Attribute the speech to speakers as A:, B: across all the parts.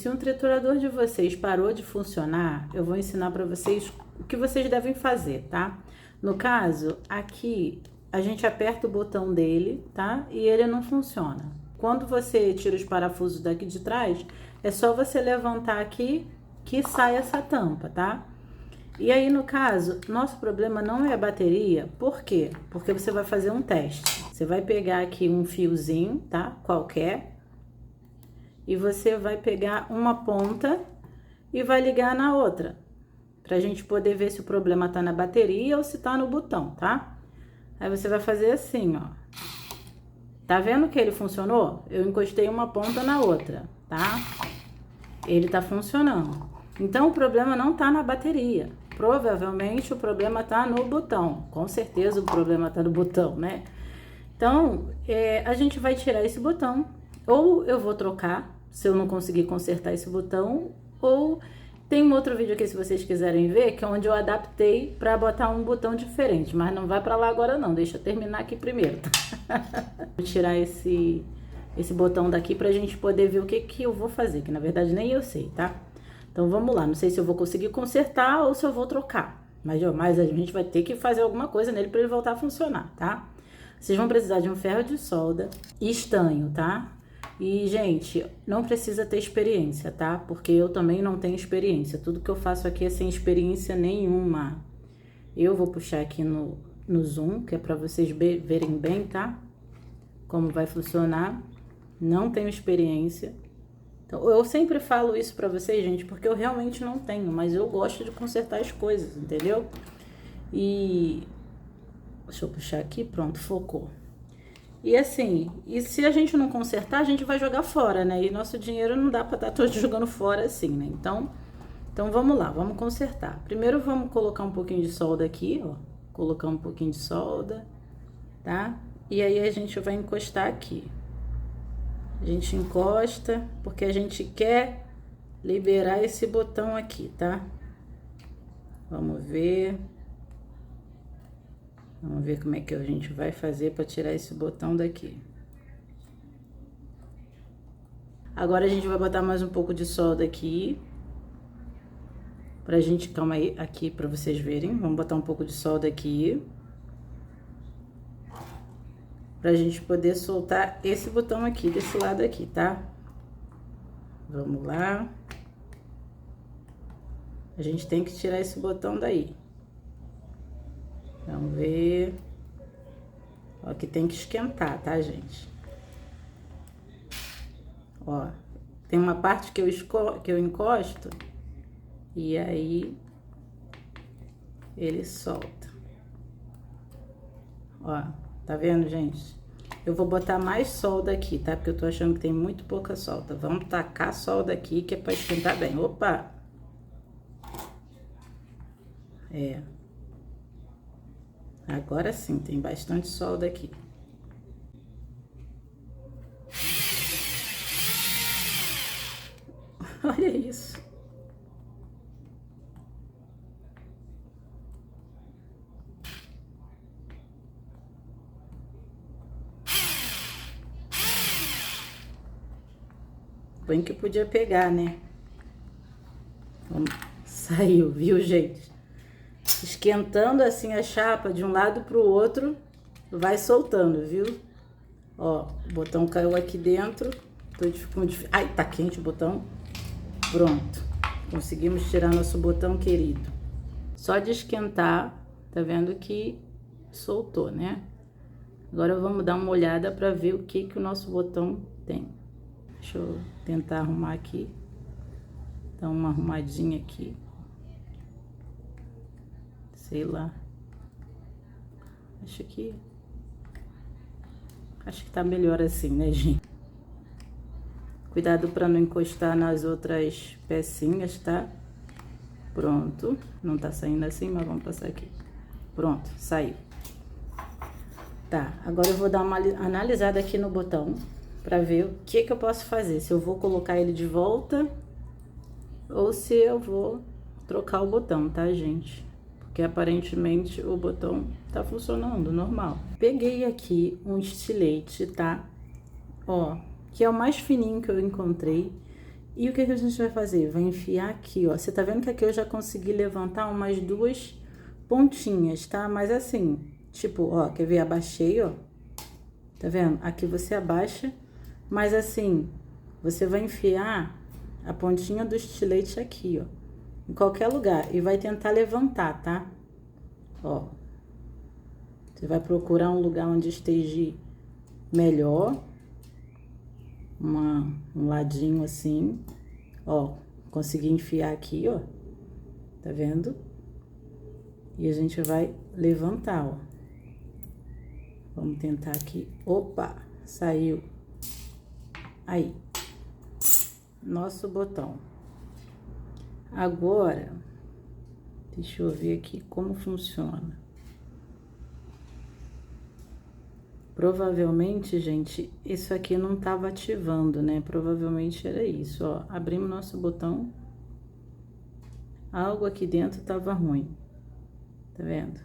A: se um triturador de vocês parou de funcionar, eu vou ensinar para vocês o que vocês devem fazer, tá? No caso, aqui a gente aperta o botão dele, tá? E ele não funciona. Quando você tira os parafusos daqui de trás, é só você levantar aqui que sai essa tampa, tá? E aí, no caso, nosso problema não é a bateria. Por quê? Porque você vai fazer um teste. Você vai pegar aqui um fiozinho, tá? Qualquer. E você vai pegar uma ponta e vai ligar na outra. Pra gente poder ver se o problema tá na bateria ou se tá no botão, tá? Aí você vai fazer assim, ó. Tá vendo que ele funcionou? Eu encostei uma ponta na outra, tá? Ele tá funcionando. Então, o problema não tá na bateria. Provavelmente o problema tá no botão. Com certeza o problema tá no botão, né? Então, a gente vai tirar esse botão. Ou eu vou trocar, se eu não conseguir consertar esse botão. Ou tem um outro vídeo aqui, se vocês quiserem ver, que é onde eu adaptei pra botar um botão diferente. Mas não vai pra lá agora não, deixa eu terminar aqui primeiro, tá? Vou tirar esse botão daqui pra gente poder ver o que eu vou fazer. Que na verdade nem eu sei, tá? Então, vamos lá. Não sei se eu vou conseguir consertar ou se eu vou trocar. Mas a gente vai ter que fazer alguma coisa nele para ele voltar a funcionar, tá? Vocês vão precisar de um ferro de solda e estanho, tá? E, gente, não precisa ter experiência, tá? Porque eu também não tenho experiência. Tudo que eu faço aqui é sem experiência nenhuma. Eu vou puxar aqui no zoom, que é para vocês verem bem, tá? Como vai funcionar. Não tenho experiência. Eu sempre falo isso pra vocês, gente, porque eu realmente não tenho, mas eu gosto de consertar as coisas, entendeu? E deixa eu puxar aqui, pronto, focou. E assim, e se a gente não consertar, a gente vai jogar fora, né? E nosso dinheiro não dá pra estar todo jogando fora assim, né? Então vamos lá, vamos consertar. Primeiro vamos colocar um pouquinho de solda aqui, ó. Colocar um pouquinho de solda, tá? E aí a gente vai encostar aqui. A gente encosta, porque a gente quer liberar esse botão aqui, tá? Vamos ver. Vamos ver como é que a gente vai fazer para tirar esse botão daqui. Agora a gente vai botar mais um pouco de solda aqui. Pra gente, calma aí, aqui pra vocês verem. Vamos botar um pouco de solda aqui. Pra gente poder soltar esse botão aqui, desse lado aqui, tá? Vamos lá. A gente tem que tirar esse botão daí. Vamos ver. Ó, que tem que esquentar, tá, gente? Ó, tem uma parte que eu encosto e aí ele solta. Ó. Tá vendo, gente? Eu vou botar mais solda aqui, tá? Porque eu tô achando que tem muito pouca solda. Vamos tacar solda aqui, que é pra esquentar bem. Opa! Agora sim, tem bastante solda aqui. Olha isso. Bem que podia pegar, né? Saiu, viu, gente? Esquentando assim a chapa de um lado pro outro, vai soltando, viu? Ó, o botão caiu aqui dentro. Ai, tá quente o botão. Pronto. Conseguimos tirar nosso botão querido. Só de esquentar, tá vendo que soltou, né? Agora vamos dar uma olhada pra ver o que o nosso botão tem. Deixa eu tentar arrumar aqui. Dar uma arrumadinha aqui. Sei lá. Acho que tá melhor assim, né, gente? Cuidado para não encostar nas outras pecinhas, tá? Pronto. Não tá saindo assim, mas vamos passar aqui. Pronto, saiu. Tá, agora eu vou dar uma analisada aqui no botão pra ver o que eu posso fazer. Se eu vou colocar ele de volta ou se eu vou trocar o botão, tá, gente? Porque aparentemente o botão tá funcionando normal. Peguei aqui um estilete, tá? Ó, que é o mais fininho que eu encontrei. E o que a gente vai fazer? Vai enfiar aqui, ó. Você tá vendo que aqui eu já consegui levantar umas 2 pontinhas, tá? Mas assim, tipo, ó, quer ver? Abaixei, ó. Tá vendo? Aqui você abaixa, mas assim, você vai enfiar a pontinha do estilete aqui, ó. Em qualquer lugar. E vai tentar levantar, tá? Ó. Você vai procurar um lugar onde esteja melhor. Um ladinho assim. Ó. Consegui enfiar aqui, ó. Tá vendo? E a gente vai levantar, ó. Vamos tentar aqui. Opa! Saiu. Aí. Nosso botão. Agora, deixa eu ver aqui como funciona. Provavelmente, gente, isso aqui não tava ativando, né? Provavelmente era isso, ó. Abrimos nosso botão. Algo aqui dentro tava ruim. Tá vendo?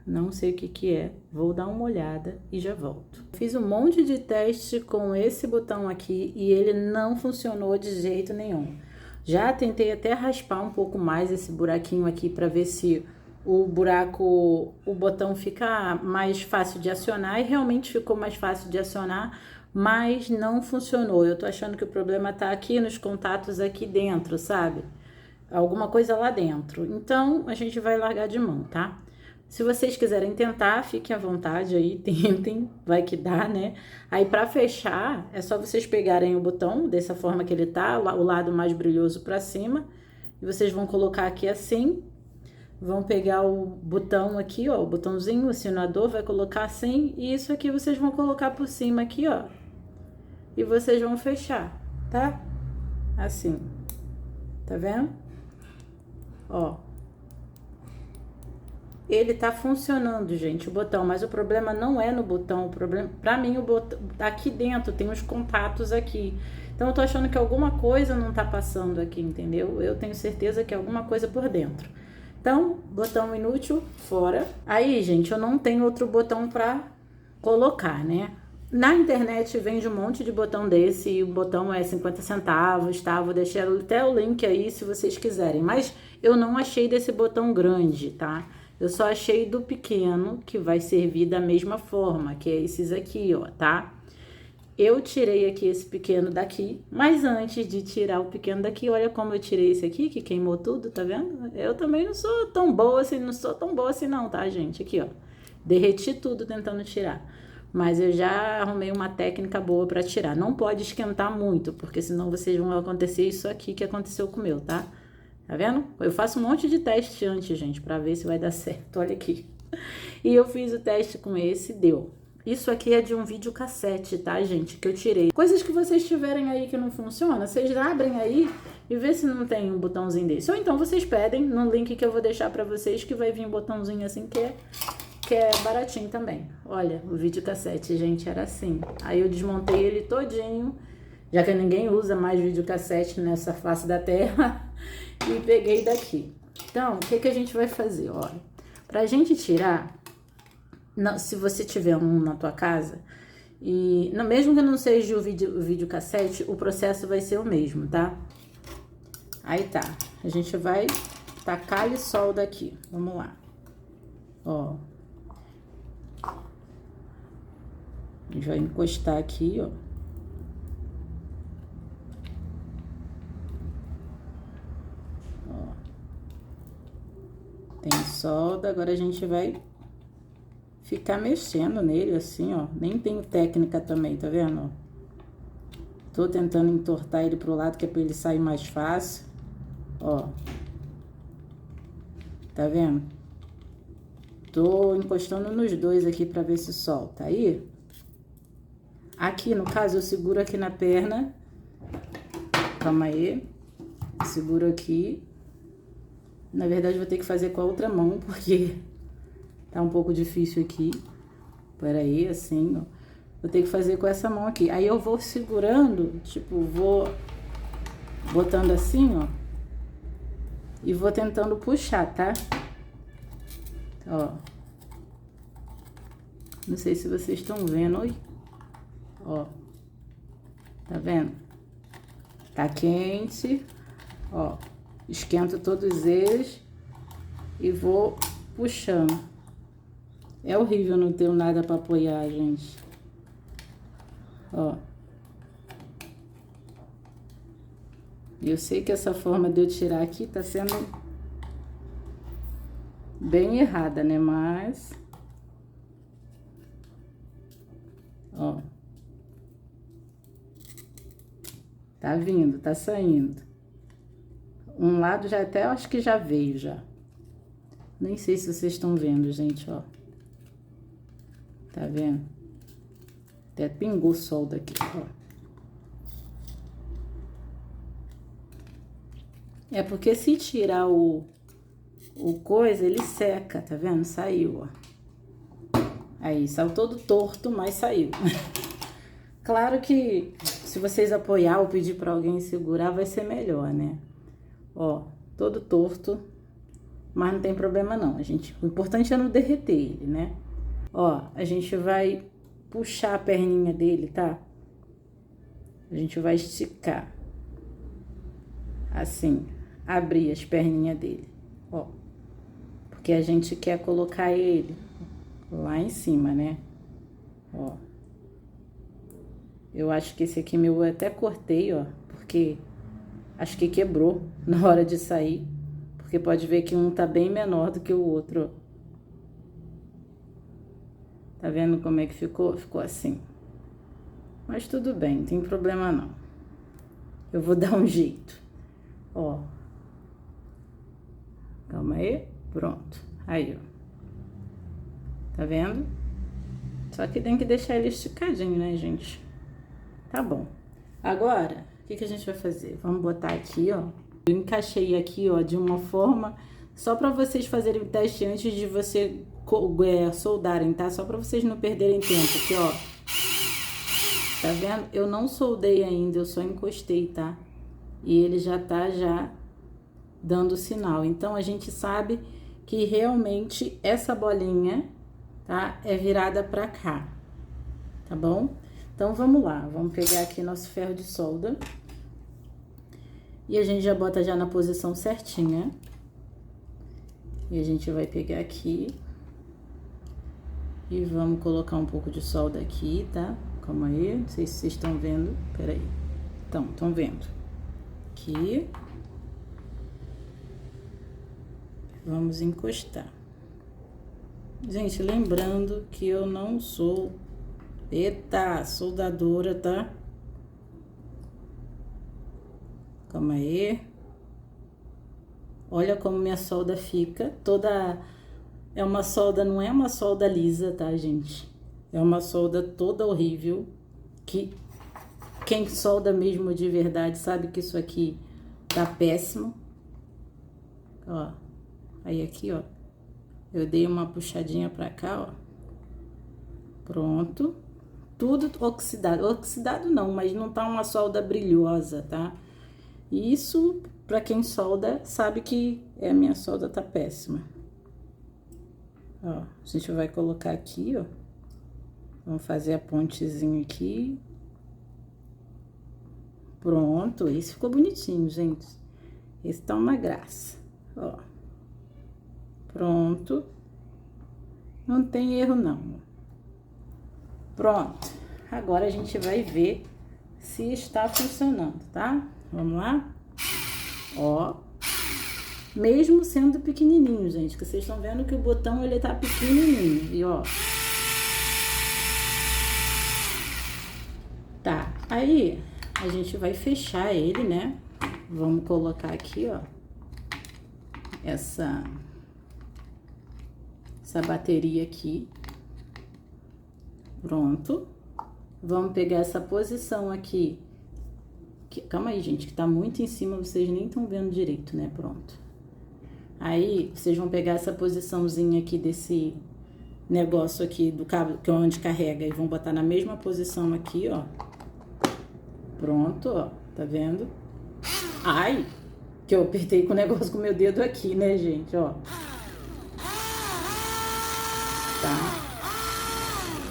A: Não sei o que que é. Vou dar uma olhada e já volto. Fiz um monte de teste com esse botão aqui e ele não funcionou de jeito nenhum. Já tentei até raspar um pouco mais esse buraquinho aqui para ver se o botão fica mais fácil de acionar, e realmente ficou mais fácil de acionar, mas não funcionou. Eu tô achando que o problema tá aqui nos contatos aqui dentro, sabe? Alguma coisa lá dentro. Então, a gente vai largar de mão, tá? Se vocês quiserem tentar, fiquem à vontade aí, tentem, vai que dá, né? Aí, pra fechar, é só vocês pegarem o botão, dessa forma que ele tá, o lado mais brilhoso pra cima, e vocês vão colocar aqui assim, vão pegar o botão aqui, ó, o botãozinho, o acionador, vai colocar assim, e isso aqui vocês vão colocar por cima aqui, ó, e vocês vão fechar, tá? Assim, tá vendo? Ó. Ele tá funcionando, gente, o botão, mas o problema não é no botão, o problema, pra mim, o botão, aqui dentro tem os contatos aqui. Então, eu tô achando que alguma coisa não tá passando aqui, entendeu? Eu tenho certeza que é alguma coisa por dentro. Então, botão inútil, fora. Aí, gente, eu não tenho outro botão pra colocar, né? Na internet vende um monte de botão desse, e o botão é 50 centavos, tá? Vou deixar até o link aí se vocês quiserem. Mas eu não achei desse botão grande, tá? Eu só achei do pequeno, que vai servir da mesma forma, que é esses aqui, ó, tá? Eu tirei aqui esse pequeno daqui, mas antes de tirar o pequeno daqui, olha como eu tirei esse aqui, que queimou tudo, tá vendo? Eu também não sou tão boa assim, não, tá, gente? Aqui, ó, derreti tudo tentando tirar. Mas eu já arrumei uma técnica boa pra tirar. Não pode esquentar muito, porque senão vocês vão acontecer isso aqui que aconteceu com o meu, tá? Tá vendo? Eu faço um monte de teste antes, gente, pra ver se vai dar certo. Olha aqui. E eu fiz o teste com esse, deu. Isso aqui é de um videocassete, tá, gente? Que eu tirei. Coisas que vocês tiverem aí que não funciona, vocês abrem aí e vê se não tem um botãozinho desse. Ou então vocês pedem no link que eu vou deixar pra vocês, que vai vir um botãozinho assim que é baratinho também. Olha, o videocassete, gente, era assim. Aí eu desmontei ele todinho, já que ninguém usa mais videocassete nessa face da terra, e peguei daqui. Então, o que a gente vai fazer? Olha, pra gente tirar, se você tiver um na tua casa, e mesmo que não seja o videocassete, o processo vai ser o mesmo, tá? Aí tá, a gente vai tacar e solda aqui, vamos lá. Ó. A gente vai encostar aqui, ó. Tem solda, agora a gente vai ficar mexendo nele assim, ó. Nem tenho técnica também, tá vendo? Tô tentando entortar ele pro lado, que é pra ele sair mais fácil. Ó. Tá vendo? Tô encostando nos dois aqui pra ver se solta. Aí, aqui, no caso, eu seguro aqui na perna. Calma aí. Seguro aqui. Na verdade, vou ter que fazer com a outra mão, porque tá um pouco difícil aqui. Peraí, assim, ó. Vou ter que fazer com essa mão aqui. Aí eu vou segurando, tipo, vou botando assim, ó. E vou tentando puxar, tá? Ó. Não sei se vocês estão vendo, oi? Ó. Tá vendo? Tá quente, ó. Esquento todos eles e vou puxando. É horrível não ter nada pra apoiar, gente. Ó. Eu sei que essa forma de eu tirar aqui tá sendo bem errada, né? Mas... ó. Tá vindo, tá saindo. Um lado já até, eu acho que já veio já. Nem sei se vocês estão vendo, gente, ó. Tá vendo? Até pingou sol daqui, ó. É porque se tirar o coisa, ele seca, tá vendo? Saiu, ó. Aí, saiu todo torto, mas saiu. Claro que se vocês apoiar ou pedir pra alguém segurar, vai ser melhor, né? Ó, todo torto, mas não tem problema não. O importante é não derreter ele, né? Ó, a gente vai puxar a perninha dele, tá? A gente vai esticar. Assim, abrir as perninhas dele, ó. Porque a gente quer colocar ele lá em cima, né? Ó. Eu acho que esse aqui meu eu até cortei, ó. Porque acho que quebrou na hora de sair. Porque pode ver que um tá bem menor do que o outro, ó. Tá vendo como é que ficou? Ficou assim. Mas tudo bem, não tem problema não. Eu vou dar um jeito. Ó. Calma aí. Pronto. Aí, ó. Tá vendo? Só que tem que deixar ele esticadinho, né, gente? Tá bom. Agora, o que a gente vai fazer? Vamos botar aqui, ó. Eu encaixei aqui, ó, de uma forma... Só pra vocês fazerem o teste antes de você soldarem, tá? Só pra vocês não perderem tempo aqui, ó. Tá vendo? Eu não soldei ainda, eu só encostei, tá? E ele já tá dando sinal. Então, a gente sabe que realmente essa bolinha, tá? É virada pra cá, tá bom? Então, vamos lá. Vamos pegar aqui nosso ferro de solda. E a gente já bota já na posição certinha. E a gente vai pegar aqui. E vamos colocar um pouco de solda aqui, tá? Calma aí, não sei se vocês estão vendo. Pera aí. Estão vendo. Aqui. Vamos encostar. Gente, lembrando que eu não sou... Eita, soldadora, tá? Calma aí. Olha como minha solda fica. Toda... É uma solda, não é uma solda lisa, tá, gente? É uma solda toda horrível. Que quem solda mesmo de verdade sabe que isso aqui tá péssimo. Ó. Aí aqui, ó. Eu dei uma puxadinha pra cá, ó. Pronto. Tudo oxidado. Oxidado não, mas não tá uma solda brilhosa, tá? Isso, pra quem solda, sabe que a minha solda tá péssima. Ó, a gente vai colocar aqui, ó. Vamos fazer a pontezinha aqui. Pronto, esse ficou bonitinho, gente. Esse tá uma graça, ó. Pronto. Não tem erro, não. Pronto. Agora a gente vai ver se está funcionando, tá? Vamos lá? Ó. Mesmo sendo pequenininho, gente, que vocês estão vendo que o botão, ele tá pequenininho. E, ó. Tá. Aí, a gente vai fechar ele, né? Vamos colocar aqui, ó. Essa bateria aqui. Pronto. Vamos pegar essa posição aqui. Calma aí, gente, que tá muito em cima, vocês nem estão vendo direito, né? Pronto. Aí, vocês vão pegar essa posiçãozinha aqui desse negócio aqui do cabo, que é onde carrega, e vão botar na mesma posição aqui, ó. Pronto, ó. Tá vendo? Ai! Que eu apertei com o negócio com o meu dedo aqui, né, gente? Ó. Tá?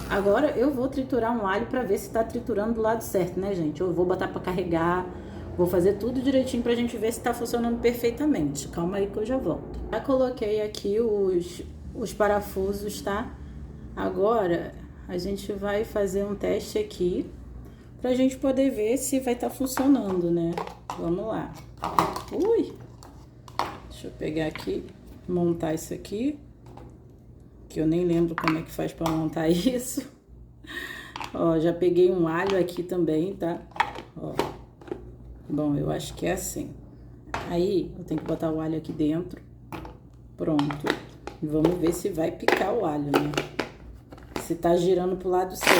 A: Agora, eu vou triturar um alho pra ver se tá triturando do lado certo, né, gente? Eu vou botar pra carregar, Vou fazer tudo direitinho pra gente ver se tá funcionando perfeitamente. Calma aí que eu já volto. Já coloquei aqui os parafusos, tá? Agora a gente vai fazer um teste aqui pra gente poder ver se vai estar funcionando, né? Vamos lá. Ui! Deixa eu pegar aqui, montar isso aqui, que eu nem lembro como é que faz pra montar isso. Ó, já peguei um alho aqui também, tá? Ó. Bom, eu acho que é assim. Aí, eu tenho que botar o alho aqui dentro. Pronto. E vamos ver se vai picar o alho, né? Se tá girando pro lado certo.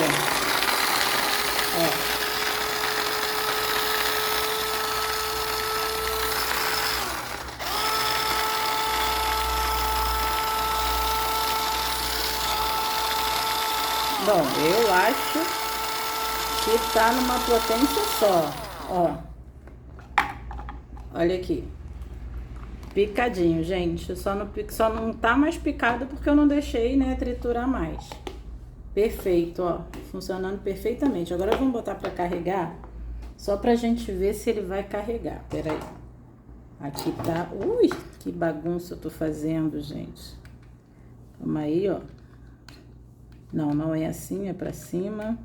A: Ó. Bom, eu acho que tá numa potência só, ó. Olha aqui. Picadinho, gente. Só não tá mais picado porque eu não deixei, né, triturar mais. Perfeito, ó. Funcionando perfeitamente. Agora vamos botar pra carregar, só pra gente ver se ele vai carregar. Pera aí. Aqui tá... Ui, que bagunça eu tô fazendo, gente. Calma aí, ó. Não, não é assim, é pra cima.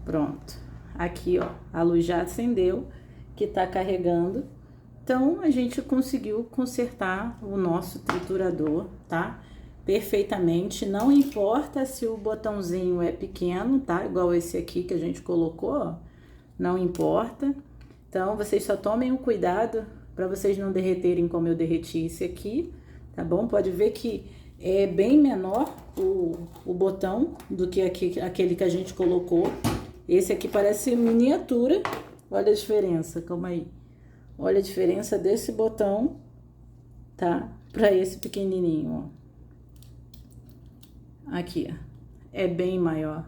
A: Pronto. Aqui, ó, a luz já acendeu, que tá carregando. Então, a gente conseguiu consertar o nosso triturador, tá? Perfeitamente. Não importa se o botãozinho é pequeno, tá? Igual esse aqui que a gente colocou, ó. Não importa. Então, vocês só tomem um cuidado para vocês não derreterem como eu derreti esse aqui, tá bom? Pode ver que é bem menor o botão do que aquele que a gente colocou. Esse aqui parece miniatura. Olha a diferença, calma aí. Olha a diferença desse botão, tá? Para esse pequenininho, ó. Aqui, ó. É bem maior,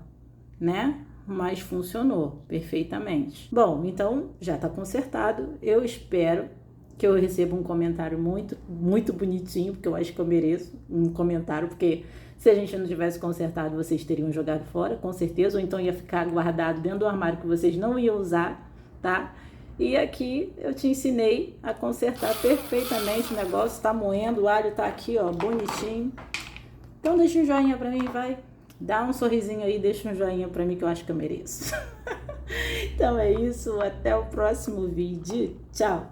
A: né? Mas funcionou perfeitamente. Bom, então já tá consertado. Eu espero que eu receba um comentário muito bonitinho, porque eu acho que eu mereço um comentário, porque se a gente não tivesse consertado, vocês teriam jogado fora, com certeza, ou então ia ficar guardado dentro do armário que vocês não iam usar, tá? E aqui eu te ensinei a consertar perfeitamente o negócio, tá moendo, o alho tá aqui, ó, bonitinho. Então deixa um joinha pra mim, vai. Dá um sorrisinho aí, deixa um joinha pra mim que eu acho que eu mereço. Então é isso, até o próximo vídeo. Tchau!